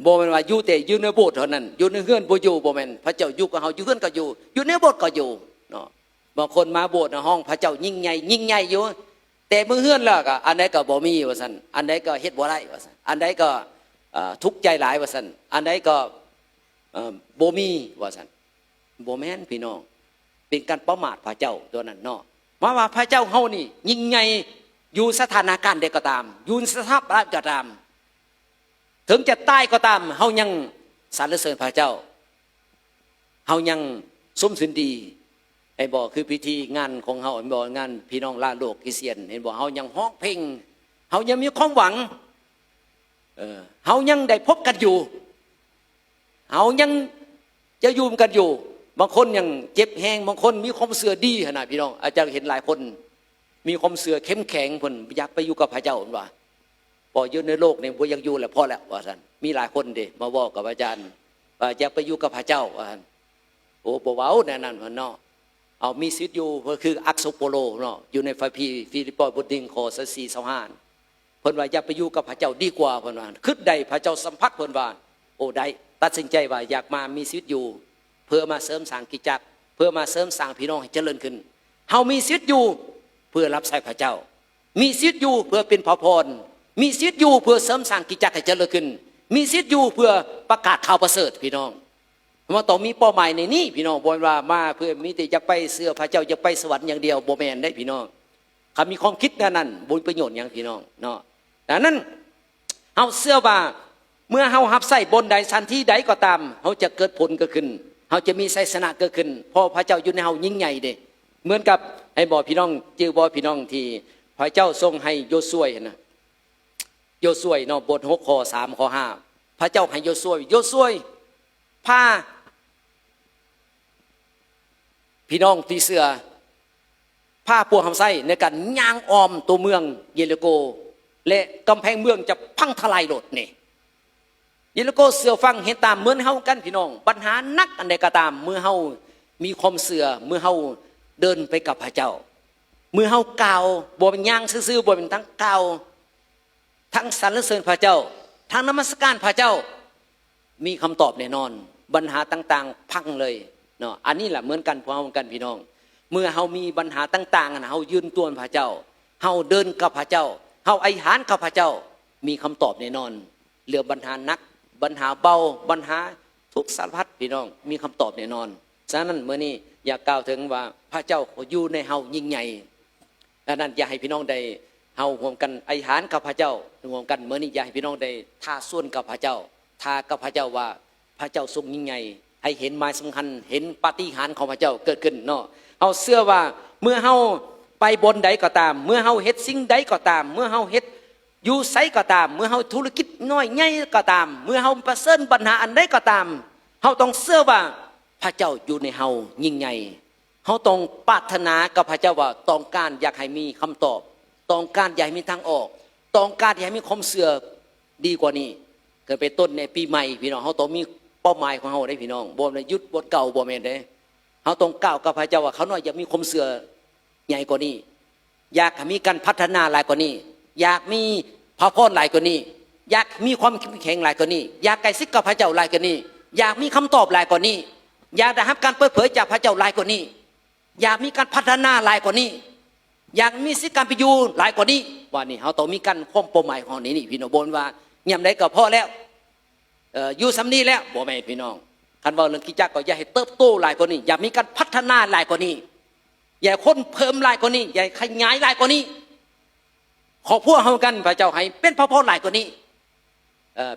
S1: บ่แม่นว่าอยู่แต่อยู่ในโบสถ์เท่านั้นอยู่ในเฮือนบ่อยู่บ่แม่นพระเจ้าอยู่กับเฮาอยู่เฮือนก็อยู่ในโบสถ์ก็อยู่เนาะบางคนมาโบสถ์ห้องพระเจ้ายิ่งใหญ่อยู่แต่มื้อเฮือนแล้วก็อันใดก็บ่มีว่าซั่นอันใดก็เฮ็ดบ่ได้ว่าซั่นอันใดก็ทุกข์ใจหลายว่าซั่นอันใดก็บ่มีว่าซั่นบ่แม่นพี่น้องเป็นการประมาทพระเจ้าตัวนั้นเนาะมาว่าพระเจ้าเฮานี่ยิ่งใหญ่อยู่สถานการณ์ใดก็ตามอยู่สภาพใดก็ตามถึงจะตายก็ตามเฮายังสรรเสริญพระเจ้าเฮายังสมสินดีไอ้บ่คือพิธีงานของเฮาบ่งานพี่น้องลาโลกคริสเตียนเห็นบ่เฮายังฮ้องเพลงเฮายังมีความหวังเฮายังได้พบกันอยู่เฮายังจะอยู่กันอยู่บางคนยังเจ็บแห้งบางคนมีความเสื่อดีขนาดพี่น้องอาจารย์เห็นหลายคนมีความเสื่อเข้มแข็งเพิ่นอยากไปอยู่กับพระเจ้าว่าพออยู่ในโลกนี่บ่อยากอยู่แล้วพอแล้วว่าซั่นมีหลายคนเด้มาบอกกับอาจารย์ว่าอยากไปอยู่กับพระเจ้าว่าซั่นโอ้บ่เว้าแน่นั่นเนาะเอามีชีวิตอยู่ก็คืออักษโปโลเนาะอยู่ในฟิลิปปบท1ข้อ4-25เพิ่นว่าอยากไปอยู่กับพระเจ้าดีกว่าเพิ่นว่าคิดได้พระเจ้าสัมผัสเพิ่นว่าโอ้ได้ตัดสินใจว่าอยากมามีชีวิตอยู่เพื่อมาเสริมสร้างกิจจักรเพื่อมาเสริมสร้างพี่น้องให้เจริญขึ้นเฮามีชีวิตอยู่เพื่อรับใช้พระเจ้ามีชีวิตอยู่เพื่อเป็นพระพรมีชีวิตอยู่เพื่อเสริมสร้างกิจจักรให้เจริญขึ้นมีชีวิตอยู่เพื่อประกาศข่าวประเสริฐพี่น้องว่าต้องมีเป้าหมายในนี้พี่น้องบ่ว่ามาเพื่อมีแต่อยากไปเสื้อพระเจ้าอยากไปสวรรค์อย่างเดียวบ่แม่นได้พี่น้องถ้ามีความคิดนั้นบ่มีประโยชน์หยังพี่น้องเนาะดังนั้นเฮาเชื่อว่าเมื่อเฮารับใช้บนใดสันที่ใดก็ตามเฮาจะเกิดผลเกิดขึ้นเฮาจะมีชัยชนะเกิดขึ้นเพราะพระเจ้าอยู่ในเฮายิ่งใหญ่เด้เหมือนกับให้บอกพี่น้องจื้อบ่พี่น้องที่พระเจ้าทรงให้โยซัวนะโยซัวเนาะบท6ข้อ3ข้อ5พระเจ้าให้โยซัวพาพี่น้องที่เสือพาพวกเฮาใช้ในการย่างอ้อมตัวเมืองเยริโกและกำแพงเมืองจะพังทลายโลดนี่เยริโกเสือฟังเห็นตามเหมือนเฮากันพี่น้องปัญหานักอันใดก็ตามเมื่อเฮามีความเสือเมื่อเฮาเดินไปกับพระเจ้าเมื่อเฮากล่าวบ่เป็นย่างซื่อๆบ่เป็นทั้งกล่าวทั้งสรรเสริญพระเจ้าทั้งนมัสการพระเจ้า มีคำตอบแน่นอนปัญหาต่างๆพังเลยเนาะอันนี้แหละเหมือนกันพวกเราเหมือนกันพี่น้องเมื่อเฮามีปัญหาต่างๆนะเฮายืนตัวพระเจ้าเฮาเดินกับพระเจ้าเฮาอธิษฐานกับพระเจ้ามีคำตอบแน่นอนเรื่องปัญหานักปัญหาเบาปัญหาทุกสารพัดพี่น้องมีคำตอบแน่นอนฉะนั้นเมื่อนี้อยากกล่าวถึงว่าพระเจ้าอยู่ในเฮายิ่งใหญ่ดังนั้นอยากให้พี่น้องได้เฮาร่วมกันอธิษฐานกับพระเจ้าร่วมกันเมื่อนี้อยากให้พี่น้องได้ท่าส่วนกับพระเจ้าท่ากับพระเจ้าว่าพระเจ้าทรงยิ่งใหญ่ให้เห็นหมายสำคัญเห็นปาฏิหาริย์ของพระเจ้าเกิดขึ้นเนาะเฮาเชื่อว่าเมื่อเฮาไปบนใดก็ตามเมื่อเฮาเฮ็ดสิ่งใดก็ตามเมื่อเฮาเฮ็ดอยู่ไสก็ตามเมื่อเฮาธุรกิจน้อยใหญ่ก็ตามเมื่อเฮาประเสริฐปัญหาอันใดก็ตามเฮาต้องเชื่อว่าพระเจ้าอยู่ในเฮายิ่งใหญ่เฮาต้องปรารถนากับพระเจ้าว่าต้องการอยากให้มีคำตอบต้องการอยากให้มีทางออกต้องการอยากให้มีความเชื่อดีกว่านี้เกิดไปต้นในปีใหม่พี่น้องเฮาต้องมีเป้าหมายของเฮาได้พี่น้องบ่ได้ยึดบทเก่าบ่แม่นเด้เฮาต้องก้าวกับพระเจ้าว่าเขาน้อยอยากมีความเชื่อใหญ่กว่านี้อยากมีการพัฒนาหลายกว่านี้อยากมีพระพรหลายกว่านี้อยากมีความเข้มแข็งหลายกว่านี้อยากใกล้ชิดกับพระเจ้าหลายกว่านี้อยากมีคำตอบหลายกว่านี้อยากได้รับการเปิดเผยจากพระเจ้าหลายกว่านี้อยากมีการพัฒนาหลายกว่านี้อยากมีสิทธิการไปอยู่หลายกว่านี้ว่านี่เขาต้องมีการควบเป้าหมายของนี่พี่น้องบนว่าย่ำได้ก็พอแล้วอยู่สำนีแล้วบ่แม่พี่น้องคันว่าเรื่องกิจจักก็อย่าให้เติบโตหลายกว่านี้อย่ามีการพัฒนาหลายกว่านี้อย่าคนเพิ่มหลายกว่านี้อย่าขยายหลายกว่านี้ขอพวกเฮากันพระเจ้าให้เป็นพระพรหลายกว่านี้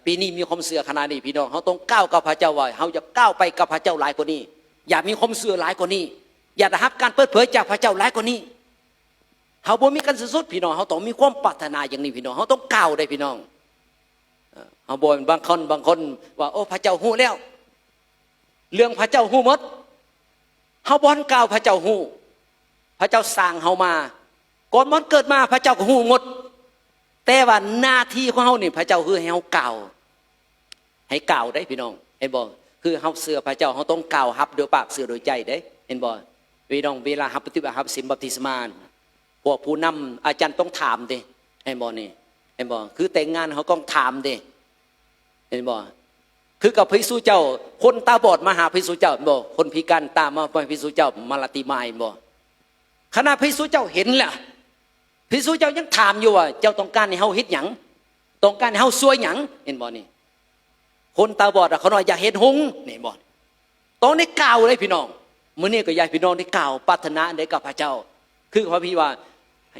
S1: ปีนี้มีความเสื่อขนาดนี้พี่น้องเขาต้องก้าวกับพระเจ้าว่าเขาจะก้าวไปกับพระเจ้าหลายกว่านี้อย่ามีความเสื่อหลายกว่านี้อย่าได้รับการเปิดเผยจากพระเจ้าหลายกว่านี้เขาบ่มีกันสุดๆพี่น้องเขาต้องมีความปรารถนาอย่างนี้พี่น้องเขาต้องก้าวได้พี่น้องเขาบ่นบางคนว่าโอ้พระเจ้าฮู้แล้วเรื่องพระเจ้าฮู้หมดเขาบ่นก้าวพระเจ้าฮู้พระเจ้าสร้างเขามาก่อนมันเกิดมาพระเจ้าก็ฮู้หมดแต่ว่าหน้าที่ของเขานี่พระเจ้าคือให้เขากล่าวให้กล่าวได้พี่น้องเห็นบ่คือเขาเชื่อพระเจ้าเขาต้องกล่าวฮับโดยปากเชื่อโดยใจได้เห็นบ่พี่น้องเวลาฮับปฏิบัติฮับศีลบัพติศมาพวกผู้นำอาจารย์ต้องถามดิเห็นบ่นี่เห็นบ่คือแต่งงานเขาต้องถามดิเห็นบ่คือกับพระเยซูเจ้าคนตาบอดมาหาพระเยซูเจ้าบ่คนพิการตามมาพระเยซูเจ้ามาลาติมาเห็นบ่ขณะพระเยซูเจ้าเห็นแหละพระเยซูเจ้ายังถามอยู่ว่าเจ้าต้องการให้เฮาเฮ็ดหยังต้องการให้เฮาช่วยหยังเห็นบ่นี่คนตาบอดเขาน้อยอยากเห็นหงส์นี่บ่ต้องได้กล่าวเลยพี่น้องมื้อนี้ก็อยากพี่น้องได้กล่าวปรารถนาได้กับพระเจ้าคือพระพี่ว่า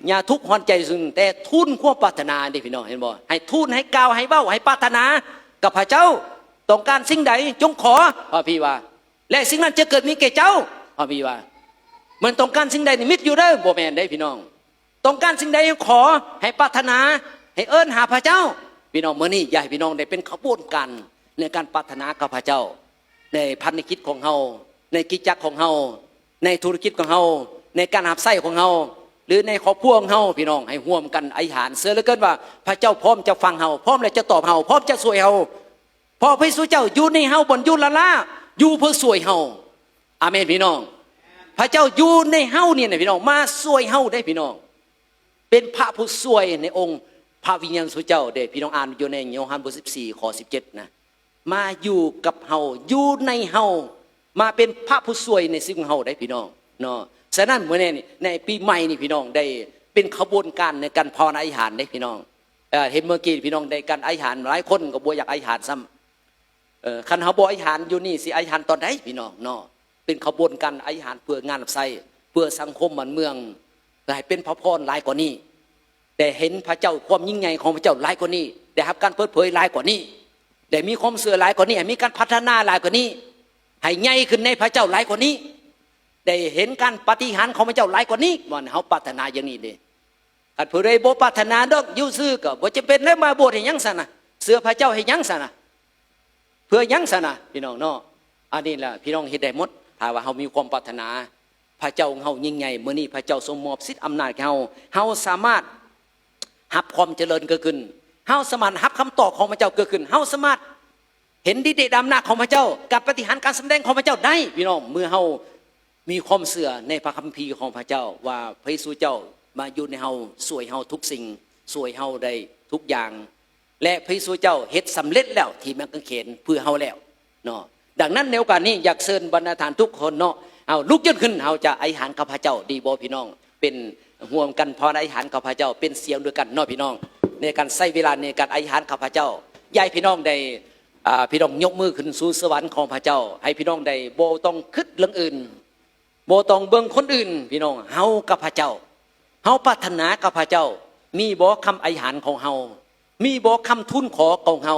S1: อย่าทุกข์ร้อนใจซึ่งแต่ทูลความปรารถนาได้พี่น้องเห็นบ่ให้ทูลให้กล่าวให้เว้าให้ปรารถนากับพระเจ้าต้องการสิ่งใดจงขอพระพี่ว่าและสิ่งนั้นจะเกิดมีแก่เจ้าพระพี่ว่ามันต้องการสิ่งใดนิมิตอยู่เด้อบ่แม่นได้พี่น้องต้องการสิ่งใดขอให้ปรารถนาให้เอิ้นหาพระเจ้าพี่น้องมื้อนี้อยากให้พี่น้องได้เป็นขบวนการในการปรารถนากับพระเจ้าในพันธกิจของเฮาในกิจจักรของเฮาในธุรกิจของเฮาในการหาไส้ของเฮาหรือในครอบครัวของเฮาพี่น้องให้ร่วมกันอธิษฐานเสือเหลือเกินว่าพระเจ้าพร้อมจะฟังเฮาพร้อมและจะตอบเฮาพร้อมจะช่วยเฮาพอพระเยซูเจ้าอยู่ในเฮาบนยุละลาอยู่เพื่อช่วยเฮาอาเมนพี่น้องพระเจ้าอยู่ในเฮาเนี่ยพี่น้องมาช่วยเฮาได้พี่น้องเป็นพระผู้ช่วยในองค์พระวิญญาณพระเจ้าเด้พี่น้องอ่านอยู่ในโยฮันบท14ข้อ17นะมาอยู่กับเฮาอยู่ในเฮามาเป็นพระผู้ช่วยในสิ่งของเฮาได้พี่น้องเนาะฉะนั้นเมื่อนี้ในปีใหม่นี่พี่น้องได้เป็นขบวนการในการภาวนาอธิษฐานได้พี่น้องเห็นเมื่อกี้พี่น้องได้การอธิษฐานหลายคนก็บ่อยากอธิษฐานซ้ำคันเฮาบ่อธิษฐานอยู่นี่สิอธิษฐานตอนใดพี่น้องเนาะเป็นขบวนการอธิษฐานเพื่องานรับใช้เพื่อสังคมบ้านเมืองให้เป็นพระพรหลายกว่านี้แต่เห็นพระเจ้าความยิ่งใหญ่ของพระเจ้าหลายกว่านี้ได้รับการเปิดเผยหลายกว่านี้ได้มีความเชื่อหลายกว่านี้มีการพัฒนาหลายกว่านี้ให้ใหญ่ขึ้นในพระเจ้าหลายกว่านี้ได้เห็นการปฏิหารของพระเจ้าหลายกว่านี้ว่าเฮาปรารถนาอย่างนี้เด้คันผู้ใดบ่ปรารถนาดอกอยู่ซื่อก็บ่จะเป็นได้มาโบสถ์ให้หยังซั่นน่ะเชื่อพระเจ้าให้หยังซั่นน่ะเพื่อหยังซั่นน่ะพี่น้องเนาะอันนี้ล่ะพี่น้องเฮ็ดได้หมดถ้าว่าเฮามีความปรารถนาพระเจ้าของเฮายิ่งใหญ่มื้อนี้พระเจ้าทรงมอบสิทธิ์อำนาจให้เฮาสามารถรับความเจริญเกิดขึ้นเฮาสามารถรับคำตอบของพระเจ้าเกิดขึ้นเฮาสามารถเห็นฤทธิ์เดชอำนาจของพระเจ้ากับปฏิหารการแสดงของพระเจ้าได้พี่น้องเมื่อเฮามีความเชื่อในพระคัมภีร์ของพระเจ้าว่าพระเยซูเจ้ามาอยู่ในเฮาช่วยเฮาทุกสิ่งช่วยเฮาได้ทุกอย่าง และพระเยซูเจ้าเฮ็ดสำเร็จแล้วที่แมกกางเขนเพื่อเฮาแล้วเนาะดังนั้นในโอกาสนี้อยากเชิญบรรดาท่านทุกคนเนาะเอาลุกยืนขึ้นเฮาจะอธิษฐานกับพระเจ้าดีบ่พี่น้องเป็นห่วมกันพรอธิษฐานกับพระเจ้าเป็นเสียงด้วยกันเนาะพี่น้องในการใช้เวลาในการอธิษฐานกับพระเจ้าย้ายพี่น้องได้พี่น้องยกมือขึ้นสู่สวรรค์ของพระเจ้าให้พี่น้องได้บ่ต้องคิดเรื่องอื่นบ่ต้องเบิ่งคนอื่นพี่น้องเฮากับพระเจ้าเฮาปรารถนากับพระเจ้ามีบ่คำอธิษฐานของเฮามีบ่คำทูลขอของเฮา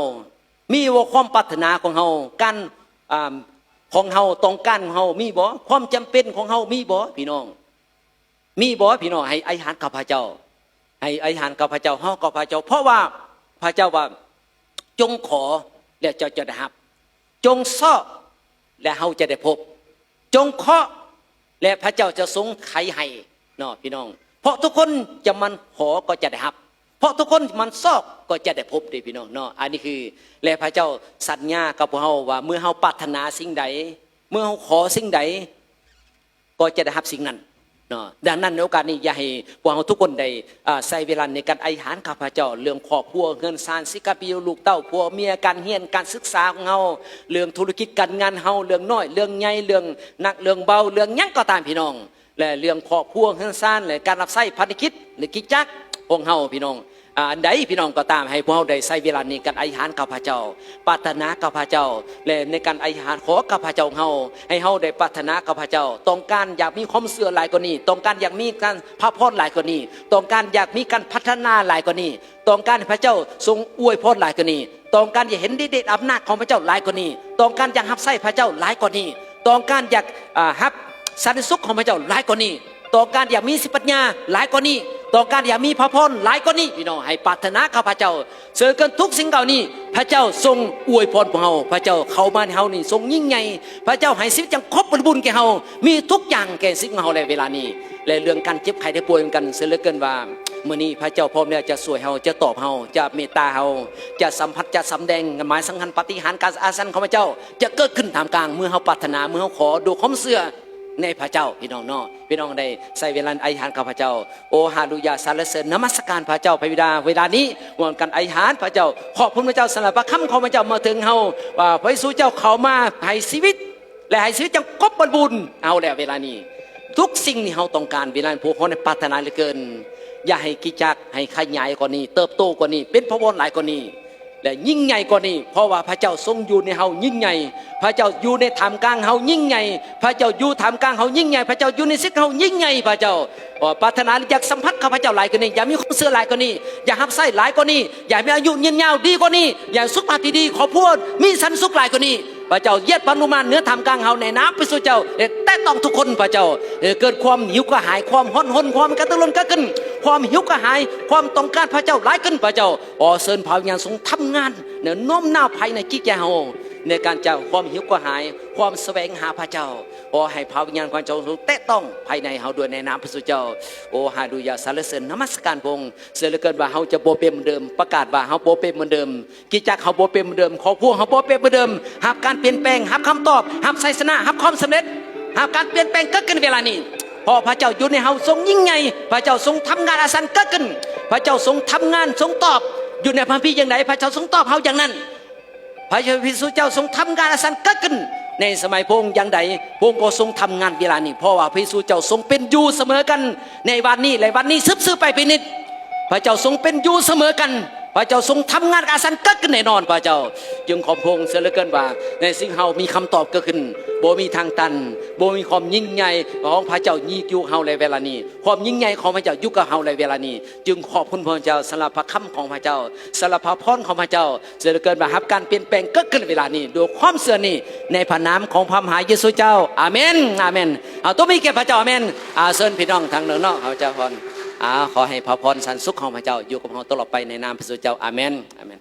S1: มีบ่ความปรารถนาของเฮาการของเฮาต้องการของเฮามีบ่ความจำเป็นของเฮามีบ่พี่น้องมีบ่พี่น้องให้อธิษฐานกับพระเจ้าให้อธิษฐานกับพระเจ้าเฮากับพระเจ้าเพราะว่าพระเจ้าว่าจงขอและเจ้าจะได้รับจงซอกและเฮาจะได้พบจงเคาะและพระเจ้าจะทรงไขให้เนาะพี่น้องเพราะทุกคนจะมันขอก็จะได้รับเพราะทุกคนมันซอกก็จะได้พบดิพี่น้องเนาะอันนี้คือและพระเจ้าสัญญากับพวกเฮาว่าเมื่อเฮาปรารถนาสิ่งใดเมื่อเฮาขอสิ่งใดก็จะได้รับสิ่งนั้นเนาะดังนั้นในโอกาสนี้อย่าให้พวกเราทุกคนได้ใช้เวลาในการอธิษฐานกับพระเจ้าเรื่องครอบครัวเงินซานสิกาปิลูกเต้าผัวเมียการเรียนการศึกษาของเฮาเรื่องธุรกิจการงานเฮาเรื่องน้อยเรื่องใหญ่เรื่องหนักเรื่องเบาเรื่องหยังก็ตามพี่น้องและเรื่องครอบครัวเงินซานและการรับใช้ภารกิจหรือกิจจักรของเฮาพี่น้องอันใดพี่น้องก็ตามให้พวกเราได้ใช้เวลาในการอธิษฐานกับพระเจ้าปรารถนากับพระเจ้าและในการอธิษฐานขอกับพระเจ้าเฮาให้เฮาได้ปรารถนากับพระเจ้าต้องการอยากมีความเสื่อหลายกว่านี้ต้องการอยากมีการพระพรหลายกว่านี้ต้องการอยากมีการพัฒนาหลายกว่านี้ต้องการให้พระเจ้าทรงอวยพรหลายกว่านี้ต้องการอยากเห็นฤทธิ์อำนาจของพระเจ้าหลายกว่านี้ต้องการอยากรับใช้พระเจ้าหลายกว่านี้ต้องการอยากรับสันติสุขของพระเจ้าหลายกว่านี้ต้องการอยากมีสิปัญญาหลายกว่านี้ต้องการอยากมีพระพรหลายกว่านี้พี่น้องให้ปรารถนากับพระเจ้าเสริมกันทุกสิ่งเหล่านี้พระเจ้าทรงอวยพรของเฮาพระเจ้าเข้ามาในเฮานี่ทรงยิ่งใหญ่พระเจ้าให้ชีวิตจังครบบริบูรณ์แก่เฮามีทุกอย่างแก่สิ่งของเฮาในเวลานี้และเรื่องการเจ็บไข้ได้ป่วยกันเสริมกันว่ามื้อนี้พระเจ้าพร้อมแล้วจะช่วยเฮาจะตอบเฮาจะเมตตาเฮาจะสัมผัสจะสำแดงหมายสังหารปาฏิหาริย์การอาสันของพระเจ้าจะเกิดขึ้นท่ามกลางเมื่อเฮาปรารถนาเมื่อเฮาขอดูความเชื่อในพระเจ้าพี่น้องเนาะพี่น้องได้ใส่เวลาอธิษฐานกับพระเจ้าโอฮาลูยาสรรเสริญนมัสการพระเจ้าพระบิดาเวลานี้วันกันอธิษฐานพระเจ้าขอบคุณพระเจ้าสำหรับพระคำของพระเจ้ามาถึงเฮาว่าพระเยซูเจ้าเข้ามาให้ชีวิตและให้ชีวิตจังครบบริบูรณ์เอาแล้วเวลานี้ทุกสิ่งที่เฮาต้องการเวลาพวกเขาในปรารถนาเหลือเกินอย่าให้กิจจักรให้ขยายกว่านี้เติบโตกว่านี้เป็นพระวรหลายกว่านี้และยิ่งใหญ่กว่านี้เพราะว่าพระเจ้าทรงอยู่ในเฮายิ่งใหญ่พระเจ้าอยู่ในท่ามกลางเฮายิ่งใหญ่พระเจ้าอยู่ท่ามกลางเฮายิ่งใหญ่พระเจ้าอยู่ในศิษย์เฮายิ่งใหญ่พระเจ้าปรารถนาอยากสัมผัสข้าพเจ้าหลายกว่านี้อยากมีความเชื่อหลายกว่านี้อยากรับใช้หลายกว่านี้อยากมีอายุยืนยาวดีกว่านี้อยากสุขภาพที่ดีขอพูดมีสันสุขหลายกว่านี้พระเจ้าเย็ดปนุมานเนื้อท่ามกลางเฮาในน้ำพระสุเจ้าแต่ต้องทุกคนพระเจ้าเกิดความหิวกระหายความห้นความกระตือรือร้นก็ขึ้นความหิวกระหายความต้องการพระเจ้าหลายขึ้นพระเจ้าเชิญพระวิญญาณทรงทำงานเนี่ยโน้มน้าวภายในจิตใจเฮาในการเจ้าความหิวกระหายความแสวงหาพระเจ้าให้พระวิญญาณของเจ้าทรงแตะต้องภายในเฮาด้วยในน้ำพระสุเจ้าฮาเลลูยาสรรเสริญนมัสการพระองค์เสียเหลือเกินว่าเฮาจะบ่เป็นเหมือนเดิมประกาศว่าเฮาบ่เป็นเหมือนเดิมกิจจักรเฮาบ่เป็นเหมือนเดิมขอพวกเฮาบ่เป็นเหมือนเดิมรับการเปลี่ยนแปลงรับคำตอบรับชัยชนะรับความสำเร็จรับการเปลี่ยนแปลงเกิดขึ้นเวลานี้เพราะพระเจ้าอยู่ในเฮาทรงยิ่งใหญ่พระเจ้าทรงทำงานอาสันเกิดขึ้นพระเจ้าทรงทำงานทรงตอบอยู่ในพระคัมภีร์อย่างไรพระเจ้าทรงตอบเฮาอย่างนั้นพระเจ้าทรงทำงานอาสันเกิดขึ้นในสมัยพระองค์อย่างใดพระองค์ก็ทรงทำงานเวลานี้เพราะว่าพระเยซูเจ้าทรงเป็นอยู่เสมอกันในวันนี้และวันนี้ซื้อไปเป็นนิดพระเจ้าทรงเป็นอยู่เสมอกันพระเจ้าทรงทำงานอาสันเกิดขึ้นแน่นอนพระเจ้าจึงขอบพระองค์เสียเหลือเกินว่าในสิ่งเฮามีคำตอบเกิดขึ้นบ่มีทางตันบ่มีความยิ่งใหญ่ของพระเจ้ายิ่งอยู่เฮาในเวลานี้ความยิ่งใหญ่ของพระเจ้าอยู่กับเฮาในเวลานี้จึงขอบคุณพระเจ้าสำหรับพระคำของพระเจ้าสำหรับพระพรของพระเจ้าเสียเหลือเกินว่ารับการเปลี่ยนแปลงเกิดขึ้นเวลานี้ด้วยความเชื่อนี้ในพระนามของพระมหาเยซูเจ้าอาเมนอาเมนเอาตัวมีแก่พระเจ้าอาเมนเชิญพี่น้องทางเนาะพระเจ้าพรขอให้พระพรสันสุขของพระเจ้าอยู่กับเราตลอดไปในนามพระเจ้าอาเมนอาเมน